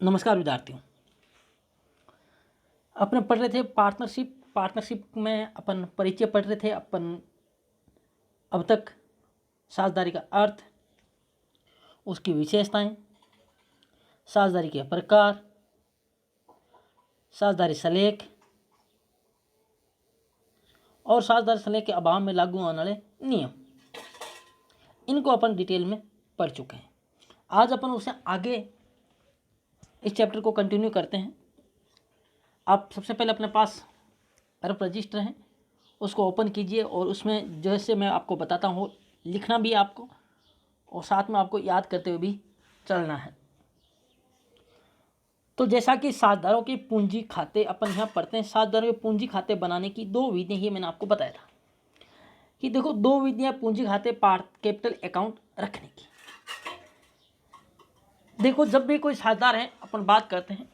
नमस्कार विद्यार्थियों। अपन पढ़ रहे थे पार्टनरशिप में अपन परिचय पढ़ रहे थे। अपन अब तक साझेदारी का अर्थ, उसकी विशेषताएं, साझेदारी के प्रकार, साझेदारी सलेख और साझेदारी सलेख के अभाव में लागू होने वाले नियम, इनको अपन डिटेल में पढ़ चुके हैं। आज अपन उससे आगे इस चैप्टर को कंटिन्यू करते हैं। आप सबसे पहले अपने पास रफ रजिस्टर है, उसको ओपन कीजिए और उसमें जैसे मैं आपको बताता हूँ लिखना भी आपको और साथ में आपको याद करते हुए भी चलना है। तो जैसा कि साझेदारों के पूंजी खाते अपन यहाँ पढ़ते हैं। साझेदारों के पूंजी खाते बनाने की दो विधियाँ ही मैंने आपको बताया था कि देखो, दो विधियाँ पूंजी खाते कैपिटल अकाउंट रखने की। देखो, जब भी कोई साझेदार है, अपन बात करते हैं,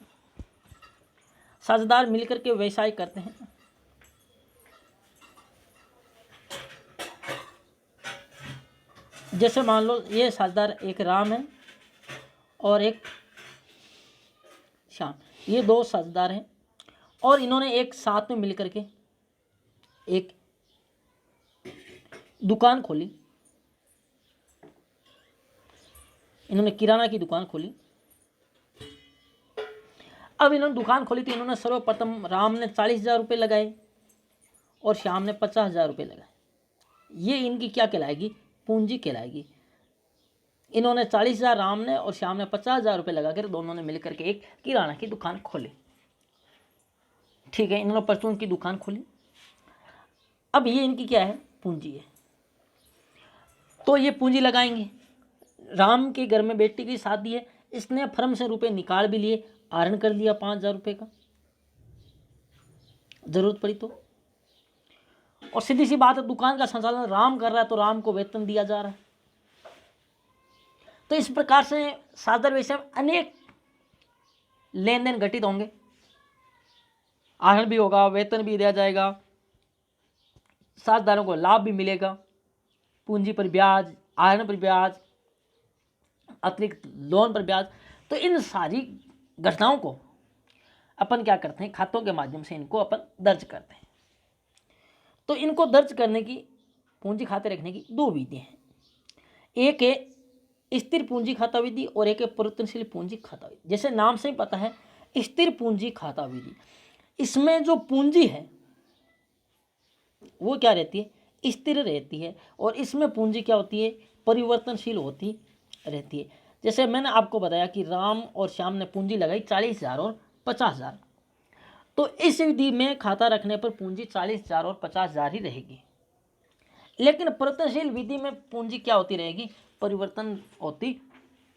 साझेदार मिलकर के व्यवसाय करते हैं। जैसे मान लो ये साझेदार एक राम है और एक श्याम, ये दो साझेदार हैं और इन्होंने एक साथ में मिलकर के एक दुकान खोली। इन्होंने किराना की दुकान खोली। अब इन्होंने दुकान खोली तो इन्होंने सर्वप्रथम राम ने 40,000 रुपये लगाए और श्याम ने 50,000 रुपये लगाए। ये इनकी क्या कहलाएगी? पूंजी कहलाएगी। इन्होंने 40,000 राम ने और श्याम ने 50,000 रुपये लगाकर दोनों ने मिलकर के एक किराना की दुकान खोली। ठीक है, इन्होंने परचून की दुकान खोली। अब ये इनकी क्या है? पूंजी है। तो ये पूंजी लगाएंगे। राम के घर में बेटी की शादी है, इसने फर्म से रुपए निकाल भी लिए, आहरण कर लिया 5,000 रुपये का, जरूरत पड़ी तो। और सीधी सी बात है, दुकान का संचालन राम कर रहा है तो राम को वेतन दिया जा रहा है। तो इस प्रकार से साझेदार व्यवसाय में अनेक लेन देन घटित होंगे। आहरण भी होगा, वेतन भी दिया जाएगा, साझेदारों को लाभ भी मिलेगा, पूंजी पर ब्याज, आहरण पर ब्याज, अतिरिक्त लोन पर ब्याज। तो इन सारी घटनाओं को अपन क्या करते हैं? खातों के माध्यम से इनको अपन दर्ज करते हैं। तो इनको दर्ज करने की, पूंजी खाते रखने की दो विधियां हैं। एक है स्थिर पूंजी खाता विधि और एक है परिवर्तनशील पूंजी खाता विधि। जैसे नाम से ही पता है, स्थिर पूंजी खाता विधि, इसमें जो पूंजी है वो क्या रहती है? स्थिर रहती है। और इसमें पूंजी क्या होती है? परिवर्तनशील होती रहती है। जैसे मैंने आपको बताया कि राम और श्याम ने पूंजी लगाई 40,000 और 50,000, तो इस विधि में खाता रखने पर पूंजी 40,000 और 50,000 ही रहेगी। लेकिन परिवर्तनशील विधि में पूंजी क्या होती रहेगी? परिवर्तन होती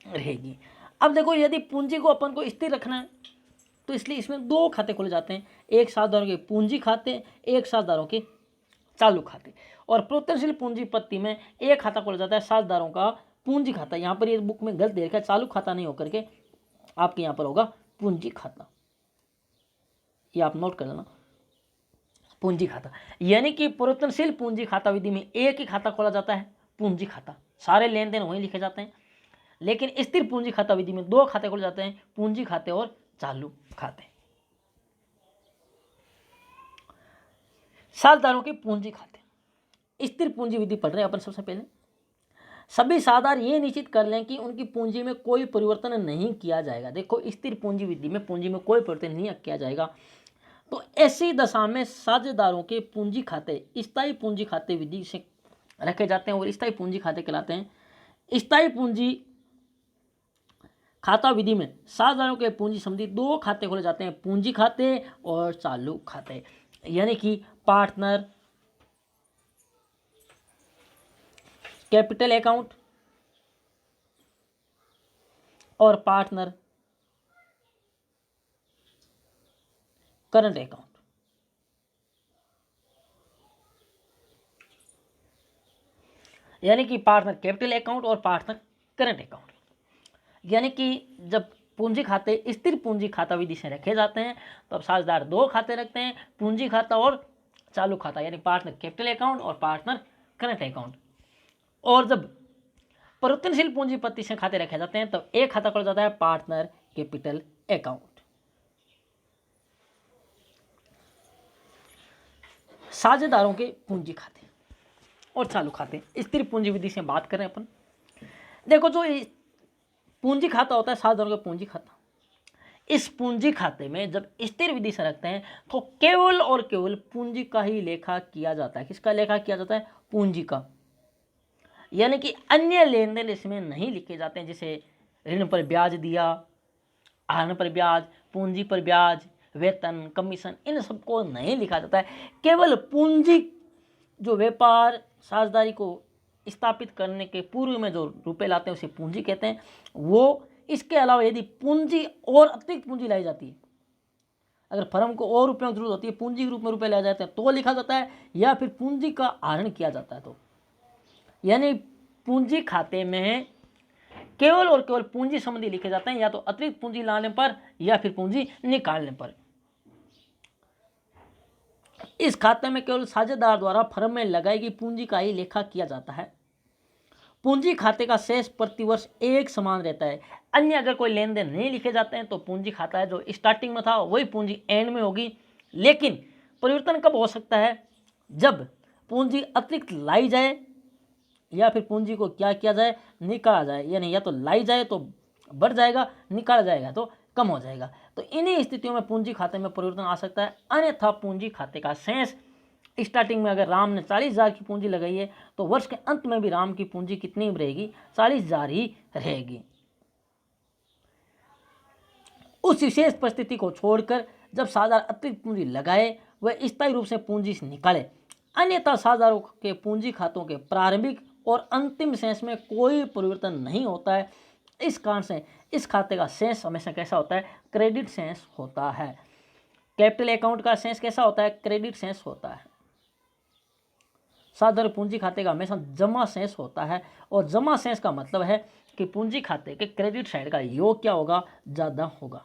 रहेगी। अब देखो, यदि पूंजी को अपन को स्थिर रखना है तो इसलिए इसमें दो खाते खोले जाते हैं, एक साझेदारों के पूंजी खाते, एक साझेदारों के चालू खाते। और परिवर्तनशील पूंजीपत्ति में एक खाता खोला जाता है, साझेदारों का पूंजी खाता। यहाँ पर ये बुक में गलत दे रखा है, चालू खाता नहीं होकर के आपके यहाँ पर होगा पूंजी खाता, ये आप नोट कर लेना, पूंजी खाता। यानी कि परिवर्तनशील पूंजी खाता विधि में एक ही खाता खोला जाता है, पूंजी खाता, सारे लेन देन वहीं लिखे जाते हैं। लेकिन स्थिर पूंजी खाता विधि में दो खाते खोले जाते हैं, पूंजी खाते और चालू खाते। साझेदारों के पूंजी खाते। स्थिर पूंजी विधि पढ़ रहे हैं अपन। सबसे पहले सभी साझेदार ये निश्चित कर लें कि उनकी पूंजी में कोई परिवर्तन नहीं किया जाएगा। देखो, स्थिर पूंजी विधि में पूंजी में कोई परिवर्तन नहीं किया जाएगा। तो ऐसी दशा में साझेदारों के पूंजी खाते स्थायी पूंजी खाते विधि से रखे जाते हैं और स्थायी पूंजी खाते कहलाते हैं। स्थायी पूंजी खाता विधि में साझेदारों के पूंजी संबंधी दो खाते खोले जाते हैं, पूंजी खाते और चालू खाते। यानी कि पार्टनर कैपिटल अकाउंट और पार्टनर करंट अकाउंट। यानी कि पार्टनर कैपिटल अकाउंट और पार्टनर करंट अकाउंट। यानी कि जब पूंजी खाते स्थिर पूंजी खाता विधि से रखे जाते हैं तो अब साझेदार दो खाते रखते हैं, पूंजी खाता और चालू खाता, यानी पार्टनर कैपिटल अकाउंट और पार्टनर करंट अकाउंट। और जब परिवर्तनशील पूंजीपत्ति से खाते रखे जाते हैं तब एक खाता खोला जाता है, पार्टनर कैपिटल अकाउंट। साझेदारों के पूंजी खाते और चालू खाते, स्थिर पूंजी विधि से बात करें अपन। देखो जो पूंजी खाता होता है साझेदारों का पूंजी खाता, इस पूंजी खाते में जब स्थिर विधि से रखते हैं तो केवल और केवल पूंजी का ही लेखा किया जाता है। किसका लेखा किया जाता है? पूंजी का। यानी कि अन्य लेन देन इसमें नहीं लिखे जाते हैं, जैसे ऋण पर ब्याज दिया, आहरण पर ब्याज, पूंजी पर ब्याज, वेतन, कमीशन, इन सबको नहीं लिखा जाता है। केवल पूंजी, जो व्यापार साझेदारी को स्थापित करने के पूर्व में जो रुपए लाते हैं उसे पूंजी कहते हैं। वो इसके अलावा यदि पूंजी और अतिरिक्त पूंजी लाई जाती है, अगर फर्म को और रुपयों की जरूरत होती है, पूंजी के रूप में रुपए लाए जाते हैं तो लिखा जाता है, या फिर पूंजी का आहरण किया जाता है तो। यानी पूंजी खाते में केवल और केवल पूंजी संबंधी लिखे जाते हैं, या तो अतिरिक्त पूंजी लाने पर या फिर पूंजी निकालने पर। इस खाते में केवल साझेदार द्वारा फर्म में लगाई गई पूंजी का ही लेखा किया जाता है। पूंजी खाते का शेष प्रतिवर्ष एक समान रहता है। अन्य अगर कोई लेन देन नहीं लिखे जाते हैं तो पूंजी खाता है जो स्टार्टिंग में था वही पूंजी एंड में होगी। लेकिन परिवर्तन कब हो सकता है? जब पूंजी अतिरिक्त लाई जाए या फिर पूंजी को क्या किया जाए? निकाला जाए। यानी या तो लाई जाए तो बढ़ जाएगा, निकाला जाएगा तो कम हो जाएगा। तो इन्हीं स्थितियों में पूंजी खाते में परिवर्तन आ सकता है। अन्यथा पूंजी खाते का शेष, स्टार्टिंग में अगर राम ने 40,000 की पूंजी लगाई है तो वर्ष के अंत में भी राम की पूंजी कितनी रहेगी? 40,000 ही रहेगी। उस विशेष परिस्थिति को छोड़कर जब साझेदार अतिरिक्त पूंजी लगाए वह स्थायी रूप से पूंजी से निकाले। अन्यथा साझेदारों के पूंजी खातों के प्रारंभिक और अंतिम शेष में कोई परिवर्तन नहीं होता है। इस कारण से इस खाते का शेष हमेशा कैसा होता है? क्रेडिट शेष होता है। कैपिटल अकाउंट का शेष कैसा होता है? क्रेडिट शेष होता है। साझेदार पूंजी खाते का हमेशा जमा शेष होता है, और जमा शेष का मतलब है कि पूंजी खाते के क्रेडिट साइड का योग क्या होगा? ज़्यादा होगा।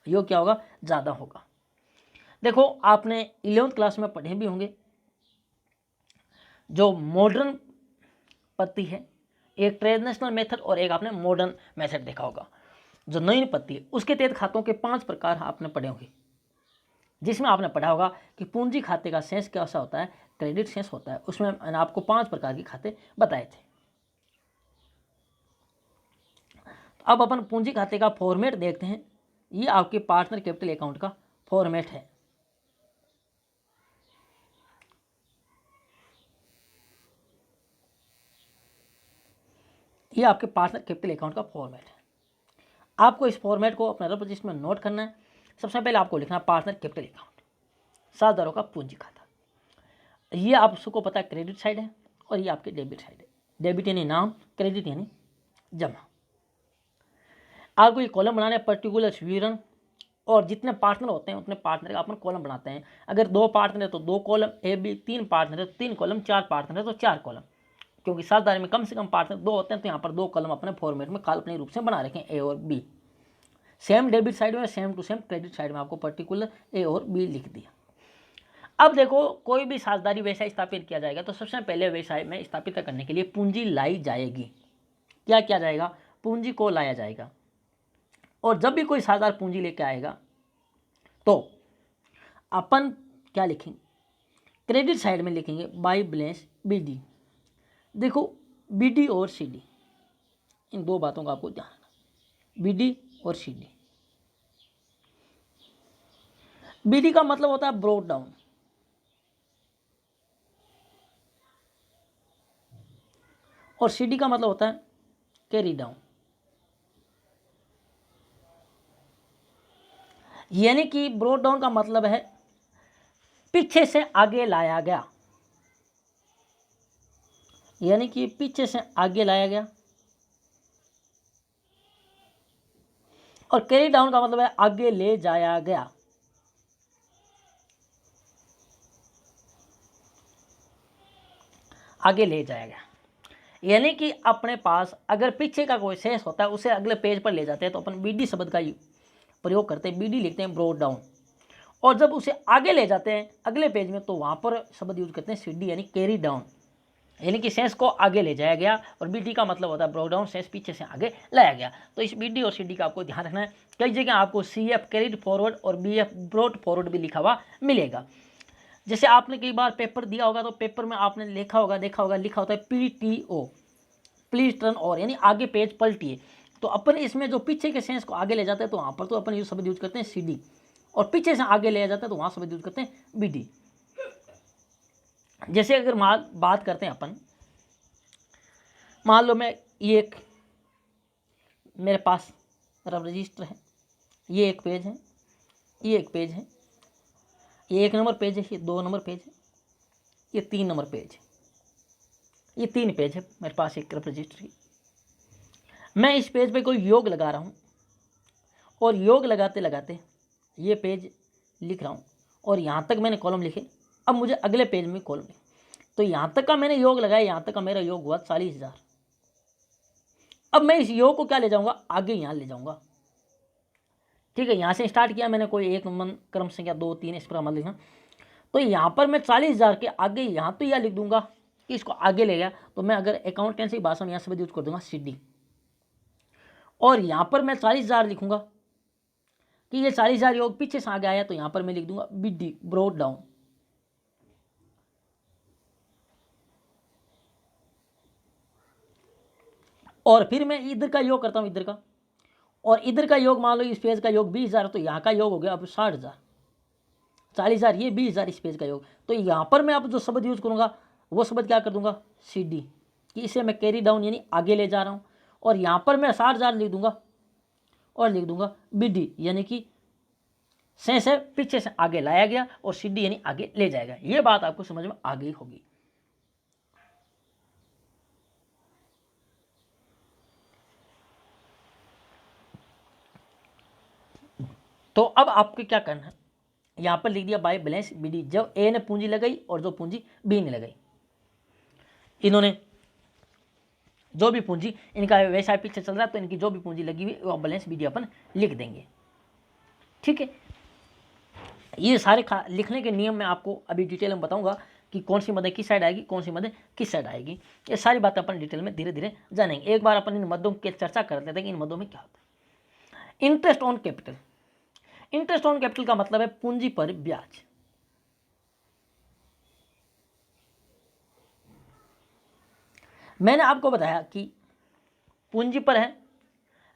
योग क्या होगा? ज़्यादा होगा। देखो आपने 11th क्लास में पढ़े भी होंगे, जो मॉडर्न पद्धति है, एक ट्रेडिशनल मेथड और एक आपने मॉडर्न मेथड देखा होगा। जो नई पद्धति है उसके तहत खातों के 5 प्रकार आपने पढ़े होंगे, जिसमें आपने पढ़ा होगा कि पूंजी खाते का शेष कैसा होता है? क्रेडिट शेष होता है। उसमें मैंने आपको 5 प्रकार के खाते बताए थे। अब अपन पूंजी खाते का फॉर्मेट देखते हैं। ये आपके पार्टनर कैपिटल अकाउंट का फॉर्मेट है। ये आपके पार्टनर कैपिटल अकाउंट का फॉर्मेट है। आपको इस फॉर्मेट को अपने रफ रजिस्टर में नोट करना है। सबसे पहले आपको लिखना है पार्टनर कैपिटल अकाउंट, साझेदारों का पूंजी खाता। ये आप सबको पता है क्रेडिट साइड है, और ये आपके डेबिट साइड है। डेबिट यानी नाम, क्रेडिट यानी जमा। आपको ये कॉलम बनाने पर्टिकुलर विवरण, और जितने पार्टनर होते हैं उतने पार्टनर का अपन कॉलम बनाते हैं। अगर 2 पार्टनर है तो 2 कॉलम, ए बी 3 पार्टनर है तो 3 कॉलम, 4 पार्टनर है तो 4 कॉलम। क्योंकि साझेदारी में कम से कम पार्टनर 2 होते हैं तो यहाँ पर 2 कॉलम अपने फॉर्मेट में काल्पनिक रूप से बना रखें, ए और बी। सेम डेबिट साइड में, same to same credit side में आपको पर्टिकुलर ए और बी लिख दिया। अब देखो कोई भी साझेदारी व्यवसाय स्थापित किया जाएगा तो सबसे पहले व्यवसाय में स्थापित करने के लिए पूंजी लाई जाएगी। क्या किया जाएगा? पूंजी को लाया जाएगा। और जब भी कोई साझेदार पूंजी लेके आएगा तो अपन क्या लिखेंगे? क्रेडिट साइड में लिखेंगे बाय बैलेंस बीडी। देखो बीडी और सीडी, इन 2 बातों का आपको ध्यान रखना, बीडी और सीडी। बीडी का मतलब होता है ब्रोट डाउन, और सीडी का मतलब होता है कैरी डाउन। यानी कि ब्रोट डाउन का मतलब है पीछे से आगे लाया गया, यानी कि पीछे से आगे लाया गया। और कैरी डाउन का मतलब है आगे ले जाया गया। आगे ले जाया गया यानी कि अपने पास अगर पीछे का कोई शेष होता है उसे अगले पेज पर ले जाते हैं तो अपन बीडी शब्द का प्रयोग करते हैं, बीडी लिखते हैं ब्रोट डाउन। और जब उसे आगे ले जाते हैं अगले पेज में तो वहाँ पर शब्द यूज करते हैं सीडी यानी कैरी डाउन। यानी कि सेंस को आगे ले जाया गया, और बीटी का मतलब होता है ब्रोक डाउन, सेंस पीछे से आगे लाया गया। तो इस बीडी और सीडी का आपको ध्यान रखना है। कई जगह आपको सीएफ कैरिड फॉरवर्ड और बीएफ ब्रोट फॉरवर्ड भी लिखा हुआ मिलेगा। जैसे आपने कई बार पेपर दिया होगा तो पेपर में आपने देखा होगा लिखा होता है पीटीओ, प्लीज टर्न, और यानी आगे पेज पलटिए। तो अपन इसमें जो पीछे के सेंस को आगे ले जाते हैं तो वहाँ पर तो अपन ये शब्द यूज करते हैं सीडी, और पीछे से आगे ले जाते हैं तो वहाँ शब्द यूज करते हैं बीडी। जैसे अगर बात करते हैं अपन, मान लो मैं ये एक मेरे पास रफ रजिस्टर है, ये एक पेज है, ये एक पेज है, ये 1 नंबर पेज है, ये 2 नंबर पेज है, ये 3 नंबर पेज है, ये 3 पेज है मेरे पास एक रफ रजिस्टर की। मैं इस पेज पे कोई योग लगा रहा हूँ, और योग लगाते लगाते ये पेज लिख रहा हूँ, और यहाँ तक मैंने कॉलम लिखे। अब मुझे अगले पेज में कॉलम लिखे, तो यहाँ तक का मैंने योग लगाया, यहाँ तक का मेरा योग हुआ 40,000। अब मैं इस योग को क्या ले जाऊँगा, आगे यहाँ ले जाऊँगा। ठीक है, यहाँ से स्टार्ट किया मैंने, कोई एक क्रम संख्या 2 3 इस प्रकार मत लिखना। तो यहाँ पर मैं 40,000 के आगे यहाँ तो यह लिख दूंगा कि इसको आगे ले गया। तो मैं अगर अकाउंटेंसी भाषा में यहाँ से यूज कर दूंगा सीडी, और यहाँ पर मैं 40,000 लिखूंगा कि ये 40,000 योग पीछे से आगे आया, तो यहाँ पर मैं लिख दूंगा बीडी ब्रोड डाउन। और फिर मैं इधर का योग करता हूँ, इधर का, और इधर का योग मान लो इस पेज का योग 20,000, तो यहाँ का योग हो गया अब 60,000। 40,000 ये 20,000 इस पेज का योग। तो यहाँ पर मैं अब जो शब्द यूज करूँगा वो शब्द क्या कर दूंगा, सीडी, कि इसे मैं कैरी डाउन यानी आगे ले जा रहा हूँ। और यहाँ पर मैं 60,000 लिख दूंगा, और लिख दूंगा बीडी, यानी कि सेंस है पीछे से आगे लाया गया, और सीडी यानी आगे ले जाएगा। ये बात आपको समझ में आ गई होगी। तो अब आपको क्या करना है, यहाँ पर लिख दिया बाय बैलेंस बीडी, जब ए ने पूंजी लगाई और जो पूंजी बी ने लगाई, इन्होंने जो भी पूंजी इनका वैसा पीछे चल रहा है, तो इनकी जो भी पूंजी लगी हुई वो बैलेंस बीडी अपन लिख देंगे। ठीक है, ये सारे लिखने के नियम मैं आपको अभी डिटेल में बताऊंगा कि कौन सी मदें किस साइड आएगी, कौन सी मदें किस साइड आएगी। ये सारी बातें अपन डिटेल में धीरे धीरे जानेंगे। एक बार अपन इन मदों की चर्चा कर लेते हैं कि इन मदों में क्या होता है। Interest on capital, interest on capital का मतलब है पूंजी पर ब्याज। मैंने आपको बताया कि पूंजी पर है,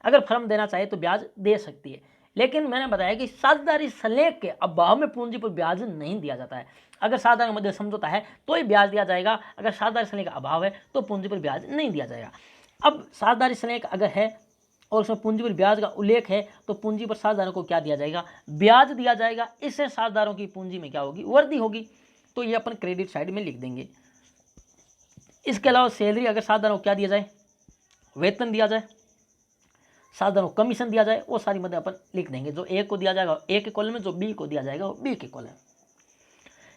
अगर फर्म देना चाहे तो ब्याज दे सकती है, लेकिन मैंने बताया कि साझेदारी सलेख के अभाव में पूंजी पर ब्याज नहीं दिया जाता है। अगर साझेदारी मध्य समझौता है तो ही ब्याज दिया जाएगा, अगर साझेदारी सलेख का अभाव है तो पूंजी पर ब्याज नहीं दिया जाएगा। अब साझेदारी सलेख अगर है और उसमें पूंजी पर ब्याज का उल्लेख है, तो पूंजी पर साझेदारों को क्या दिया जाएगा, ब्याज दिया जाएगा। इससे साझेदारों की पूंजी में क्या होगी, वृद्धि होगी। तो ये अपन क्रेडिट साइड में लिख देंगे। इसके अलावा सैलरी, अगर साझेदारों को क्या दिया जाए, वेतन दिया जाए, साझेदारों को कमीशन दिया जाए, वो सारी मदें अपन लिख देंगे। जो ए को दिया जाएगा ए के कॉलम में, जो बी को दिया जाएगा वो बी के कॉलम में।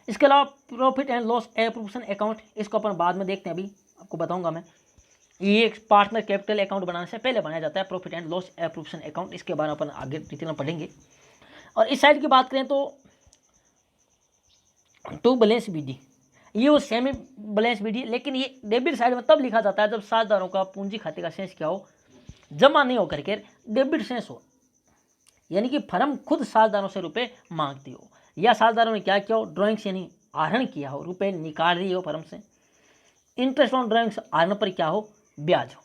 इसके अलावा प्रॉफिट एंड लॉस एप्रूवेशन अकाउंट, इसको अपन बाद में देखते हैं, अभी आपको बताऊंगा मैं। ये एक पार्टनर कैपिटल अकाउंट बनाने से पहले बनाया जाता है प्रॉफिट एंड लॉस एप्रूवेशन अकाउंट। इसके बारे में अपन आगे डिटेल में पढ़ेंगे। और इस साइड की बात करें तो टू बैलेंस बीडी, ये वो सेमी बैलेंस बीडी, लेकिन ये डेबिट साइड में तब लिखा जाता है जब साझेदारों का पूंजी खाते का शेष क्या हो, जमा नहीं होकर के डेबिट शेष हो, यानी कि फर्म खुद साझेदारों से रुपए मांगती हो, या साझेदारों ने क्या किया हो, ड्राइंग्स यानी आहरण किया हो, रुपए निकाल रही हो फर्म से। इंटरेस्ट ऑन ड्राइंग्स आहरण पर क्या हो, ब्याज हो।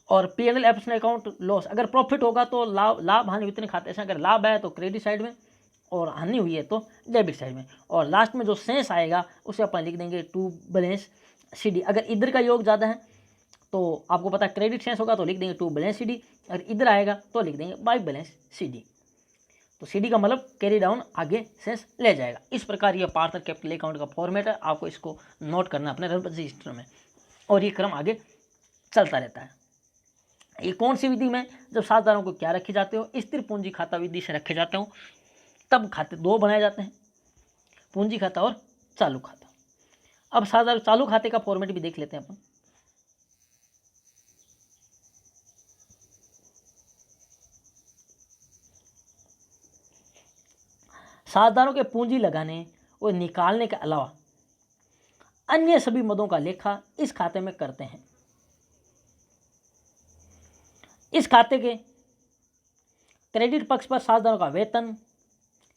और P&L एप्सन अकाउंट लॉस, अगर प्रॉफिट होगा तो लाभ हानि वितरण खाते से, अगर लाभ आया तो क्रेडिट साइड में, और हानि हुई है तो डेबिट साइड में। और लास्ट में जो शेष आएगा उसे अपन लिख देंगे टू बैलेंस सीडी। अगर इधर का योग ज़्यादा है तो आपको पता है क्रेडिट शेष होगा तो लिख देंगे टू बैलेंस सीडी, अगर इधर आएगा तो लिख देंगे बाय बैलेंस सीडी। तो सीडी का मतलब कैरी डाउन, आगे शेष ले जाएगा। इस प्रकार ये पार्टनर कैपिटल अकाउंट का फॉर्मेट है, आपको इसको नोट करना अपने रजिस्टर में, और ये क्रम आगे चलता रहता है। ये कौन सी विधि में, जब साझेदारों को क्या रखे जाते हो, स्थिर पूंजी खाता विधि से रखे जाते हो, तब खाते दो बनाए जाते हैं, पूंजी खाता और चालू खाता। अब साझेदार चालू खाते का फॉर्मेट भी देख लेते हैं अपन। साझेदारों के पूंजी लगाने और निकालने के अलावा अन्य सभी मदों का लेखा इस खाते में करते हैं। इस खाते के क्रेडिट पक्ष पर साझेदारों का वेतन,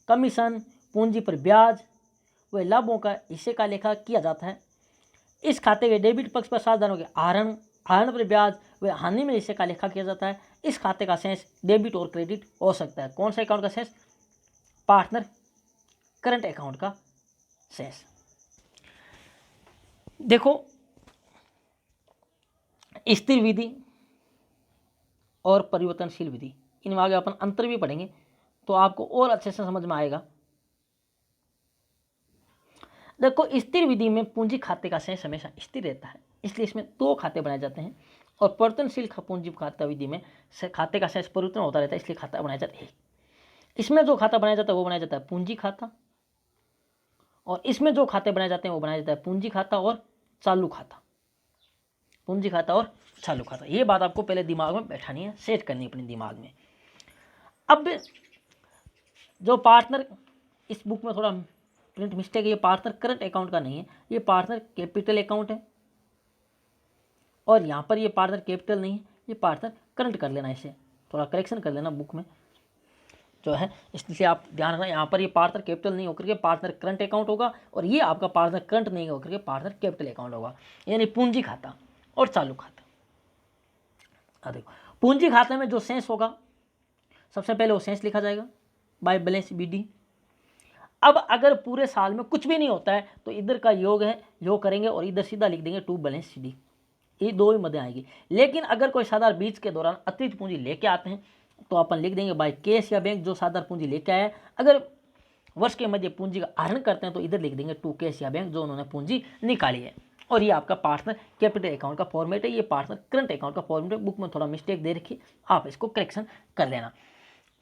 कमीशन, पूंजी पर ब्याज व लाभों का हिस्से का लेखा किया जाता है। इस खाते के डेबिट पक्ष पर साझेदारों के आहरण पर ब्याज व हानि में हिस्से का लेखा किया जाता है। इस खाते का शेष डेबिट और क्रेडिट हो सकता है। कौन सा अकाउंट का शेष? पार्टनर करंट अकाउंट का शेष। देखो, स्थिर विधि और परिवर्तनशील विधि, इनमें आगे अपन अंतर भी पढ़ेंगे तो आपको और अच्छे से समझ में आएगा। देखो, स्थिर विधि में पूंजी खाते का शेष हमेशा स्थिर रहता है, इसलिए इसमें 2 खाते बनाए जाते हैं। और परिवर्तनशील पूंजी खाता विधि में खाते का शेष परिवर्तन होता रहता है, इसलिए खाता बनाया जाता है। इसमें जो खाता बनाया जाता है वो बनाया जाता है पूंजी खाता, और इसमें जो खाते बनाए जाते हैं वो बनाया जाता है पूंजी खाता और चालू खाता। पूंजी खाता और चालू खाता, ये बात आपको पहले दिमाग में बैठानी है, सेट करनी है अपने दिमाग में। अब जो पार्टनर, इस बुक में थोड़ा प्रिंट मिस्टेक है, ये पार्टनर करंट अकाउंट का नहीं है, ये पार्टनर कैपिटल अकाउंट है। और यहाँ पर ये पार्टनर कैपिटल नहीं है, ये पार्टनर करंट कर लेना, इसे थोड़ा करेक्शन कर लेना बुक में जो है, इसलिए आप ध्यान रखना। यहाँ पर ये पार्टनर कैपिटल नहीं होकर के पार्टनर करंट अकाउंट होगा, और ये आपका पार्टनर करंट नहीं होकर के पार्टनर कैपिटल अकाउंट होगा, यानी पूंजी खाता और चालू खाता। देखो, पूंजी खाते में जो शेष होगा, सबसे पहले वो शेष लिखा जाएगा बाय बैलेंस BD। अब अगर पूरे साल में कुछ भी नहीं होता है तो इधर का योग है, योग करेंगे और इधर सीधा लिख देंगे टू बैलेंस CD, ये 2 ही मदें आएगी। लेकिन अगर कोई साधारण बीच के दौरान अतिरिक्त पूंजी लेके आते हैं तो अपन लिख देंगे बाय कैश या बैंक, जो साधारण पूंजी लेके आया है। अगर वर्ष के मध्य पूंजी का आहरण करते हैं तो इधर लिख देंगे टू कैश या बैंक, जो उन्होंने पूंजी निकाली है। और ये आपका पार्टनर कैपिटल अकाउंट का फॉर्मेट है, ये पार्टनर करंट अकाउंट का फॉर्मेट है। बुक में थोड़ा मिस्टेक दे रखी, आप इसको करेक्शन कर लेना।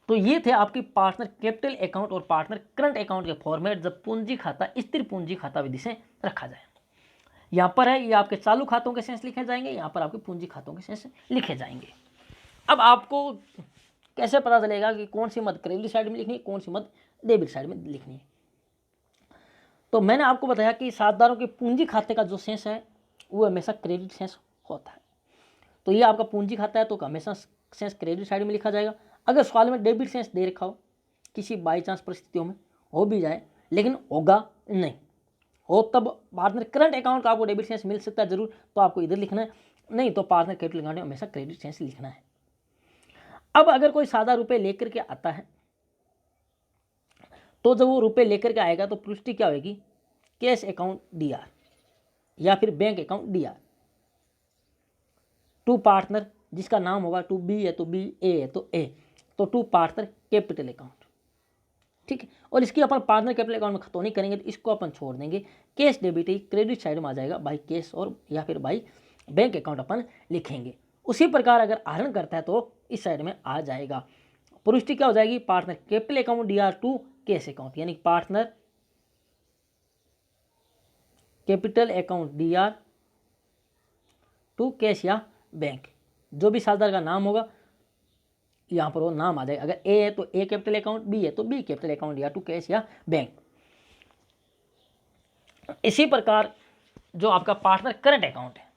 तो ये थे आपकी पार्टनर कैपिटल अकाउंट और पार्टनर करंट अकाउंट के फॉर्मेट, जब पूंजी खाता स्थिर पूंजी खाता विधि से रखा जाए। यहाँ पर है, ये आपके चालू खातों के शेष लिखे जाएंगे, यहाँ पर आपके पूंजी खातों के शेष लिखे जाएंगे। अब आपको कैसे पता चलेगा कि कौन सी मद क्रेडिट साइड में लिखनी है, कौन सी मद डेबिट साइड में लिखनी है? तो मैंने आपको बताया कि साझेदारों के पूंजी खाते का जो शेष है वो हमेशा क्रेडिट शेष होता है। तो ये आपका पूंजी खाता है तो हमेशा शेष क्रेडिट साइड में लिखा जाएगा। अगर सवाल में डेबिट शेष दे रखा हो, किसी बाई चांस परिस्थितियों में हो भी जाए, लेकिन होगा नहीं, हो तब पार्टनर करंट अकाउंट का आपको डेबिट शेष मिल सकता है जरूर, तो आपको इधर लिखना है, नहीं तो पार्टनर कैपिटल अकाउंट में हमेशा क्रेडिट शेष लिखना है। अब अगर कोई सादा रुपए लेकर के आता है तो जब वो रुपए लेकर के आएगा तो पुष्टि क्या होगी? कैश अकाउंट DR या फिर bank account DR to partner, जिसका नाम होगा टू B है तो B, A है तो A, तो टू पार्टनर कैपिटल अकाउंट, ठीक है। और इसकी अपन पार्टनर कैपिटल अकाउंट में खतौनी करेंगे तो इसको अपन छोड़ देंगे, कैश डेबिट ही क्रेडिट साइड में आ जाएगा, बाई कैश और या फिर बाई बैंक अकाउंट अपन लिखेंगे। उसी प्रकार अगर आहरण करता है तो इस साइड में आ जाएगा। पुष्टि क्या हो जाएगी? Partner capital account DR to cash account, यानी partner capital account DR to cash या बैंक, जो भी साझेदार का नाम होगा यहाँ पर वो नाम आ जाएगा। अगर A है तो A कैपिटल अकाउंट, B है तो B कैपिटल अकाउंट या टू कैश या बैंक। इसी प्रकार जो आपका पार्टनर करंट अकाउंट है,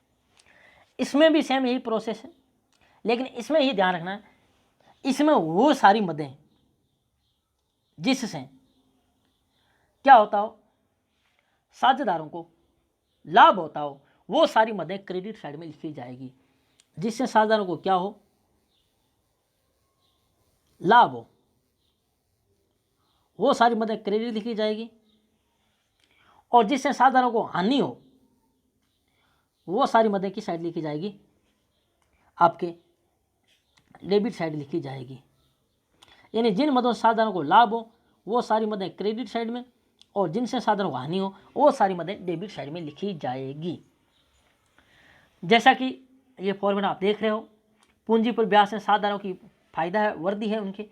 इसमें भी सेम यही प्रोसेस है, लेकिन इसमें ये ध्यान रखना है, इसमें वो सारी मदें जिससे क्या होता हो, साझेदारों को लाभ होता हो, वो सारी मदें क्रेडिट साइड में लिखी जाएगी। जिससे साझेदारों को क्या हो? लाभ हो, वो सारी मदें क्रेडिट लिखी जाएगी। और जिससे साझेदारों को हानि हो, वो सारी मदें की साइड लिखी जाएगी? आपके डेबिट साइड लिखी जाएगी। यानी जिन मदों से साझेदारों को लाभ हो वो सारी मदें क्रेडिट साइड में, और जिनसे साझेदारों को हानि हो वो सारी मदें डेबिट साइड में लिखी जाएगी। जैसा कि ये फॉर्मूला आप देख रहे हो, पूंजी पर ब्याज से साझेदारों की फायदा है, वृद्धि है, उनके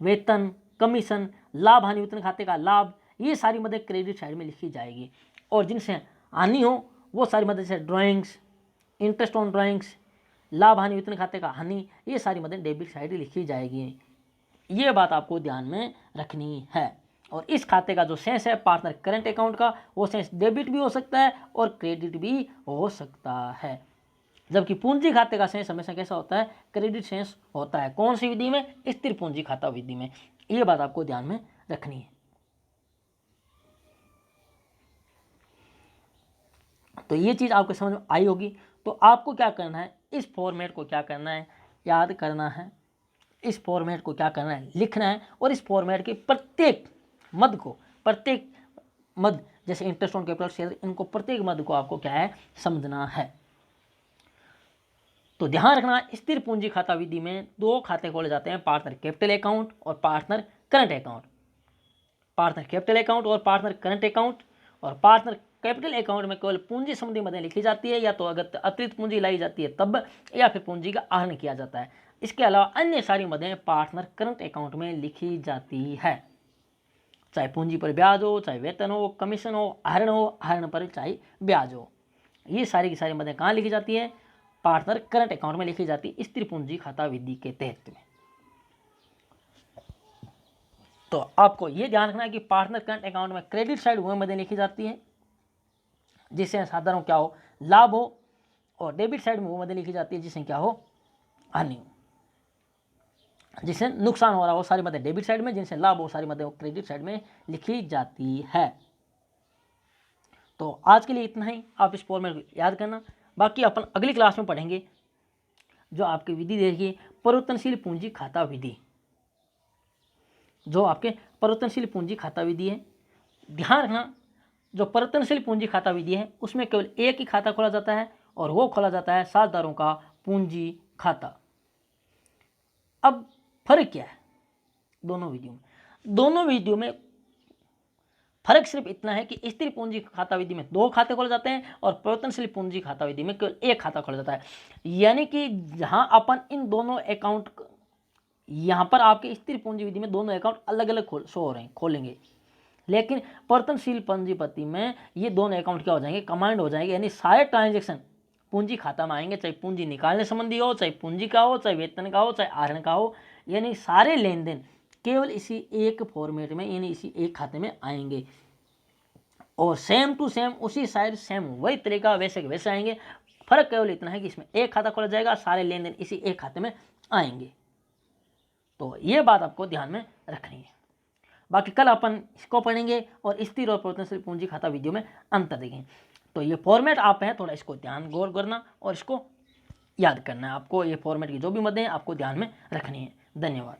वेतन, कमीशन, लाभ हानि वितरण खाते का लाभ, ये सारी मदें क्रेडिट साइड में लिखी जाएगी। और जिनसे हानि हो वो सारी मदें, जैसे ड्राइंग्स, इंटरेस्ट ऑन ड्राइंग्स, लाभ हानि वितरण खाते का हानि, ये सारी मदें डेबिट साइड लिखी जाएगी। ये बात आपको ध्यान में रखनी है। और इस खाते का जो शेष है पार्टनर करंट अकाउंट का, वो शेष डेबिट भी हो सकता है और क्रेडिट भी हो सकता है। जबकि पूंजी खाते का शेष हमेशा कैसा होता है, क्रेडिट शेष होता है। कौन सी विधि में, स्थिर पूंजी खाता विधि में। ये बात आपको ध्यान में रखनी है। तो ये चीज़ आपको समझ में आई होगी। तो आपको क्या करना है, इस फॉर्मेट को क्या करना है, याद करना है। इस फॉर्मेट को क्या करना है, लिखना है। और इस फॉर्मेट के प्रत्येक मद को, प्रत्येक मद जैसे इंटरेस्ट ऑन कैपिटल शेयर, इनको प्रत्येक मद को आपको क्या है, समझना है। तो ध्यान रखना, स्थिर पूंजी खाता विधि में दो खाते खोले जाते हैं, पार्टनर कैपिटल अकाउंट और partner current account. Partner capital account और पार्टनर करंट अकाउंट। और पार्टनर कैपिटल अकाउंट में केवल पूंजी संबंधी मदें लिखी जाती है, या तो अगर अतिरिक्त पूंजी लाई जाती है तब, या फिर पूंजी का आहरण किया जाता है। इसके अलावा अन्य सारी मदें पार्टनर करंट अकाउंट में लिखी जाती है। चाहे पूंजी पर ब्याज हो, चाहे वेतन हो, कमीशन हो, आहरण पर चाहे ब्याज हो, ये सारी की सारी मदें कहाँ लिखी जाती है, पार्टनर करंट अकाउंट में लिखी जाती है, स्थिर पूंजी खाता विधि के तहत में। तो आपको ये ध्यान रखना है कि पार्टनर करंट अकाउंट में क्रेडिट साइड वह मदें लिखी जाती है जिससे साधारण क्या हो, लाभ हो, और डेबिट साइड में वो मदें लिखी जाती है जिससे क्या हो, हानि हो। जिससे नुकसान हो रहा हो सारी मदें डेबिट साइड में, जिनसे लाभ हो सारी मदें क्रेडिट साइड में लिखी जाती है। तो आज के लिए इतना ही, आप इस फॉर्मेट को याद करना। बाकी अपन अगली क्लास में पढ़ेंगे जो आपकी विधि देखिए, परिवर्तनशील पूंजी खाता विधि। जो आपके परिवर्तनशील पूंजी खाता विधि है, ध्यान रखना, जो परिवर्तनशील पूंजी खाता विधि है उसमें केवल एक ही खाता खोला जाता है, और वो खोला जाता है साझेदारों का पूंजी खाता। अब फर्क क्या है दोनों विधियों में? दोनों विधियों में फर्क सिर्फ इतना है कि स्थिर पूंजी खाता विधि में दो खाते खोले जाते हैं, और परिवर्तनशील पूंजी खाता विधि में केवल एक खाता खोला जाता है। यानी कि जहां अपन इन दोनों अकाउंट, यहाँ पर आपके स्थिर पूंजी विधि में दोनों अकाउंट अलग अलग शो हो रहे हैं, खोलेंगे, लेकिन परिवर्तनशील पूंजीपति में ये दोनों अकाउंट क्या हो जाएंगे, कमांड हो जाएंगे। यानी सारे ट्रांजैक्शन पूंजी खाता में आएंगे, चाहे पूंजी निकालने संबंधी हो, चाहे पूंजी का हो, चाहे वेतन का हो, चाहे आहरण का हो, यानी सारे लेन देन केवल इसी एक फॉर्मेट में, यानी इसी एक खाते में आएंगे। और सेम टू सेम उसी साइड सेम वही तरीका वैसे के वैसे आएंगे। फर्क केवल इतना है कि इसमें एक खाता खोला जाएगा, सारे लेन देन इसी एक खाते में आएंगे। तो ये बात आपको ध्यान में रखनी है। बाकी कल अपन इसको पढ़ेंगे और स्थिर और परिवर्तनशील पूंजी खाता विधियों में अंतर देखेंगे। तो ये फॉर्मेट आप हैं, थोड़ा इसको ध्यान गौर करना और इसको याद करना है आपको। ये फॉर्मेट की जो भी मदें हैं आपको ध्यान में रखनी है। धन्यवाद।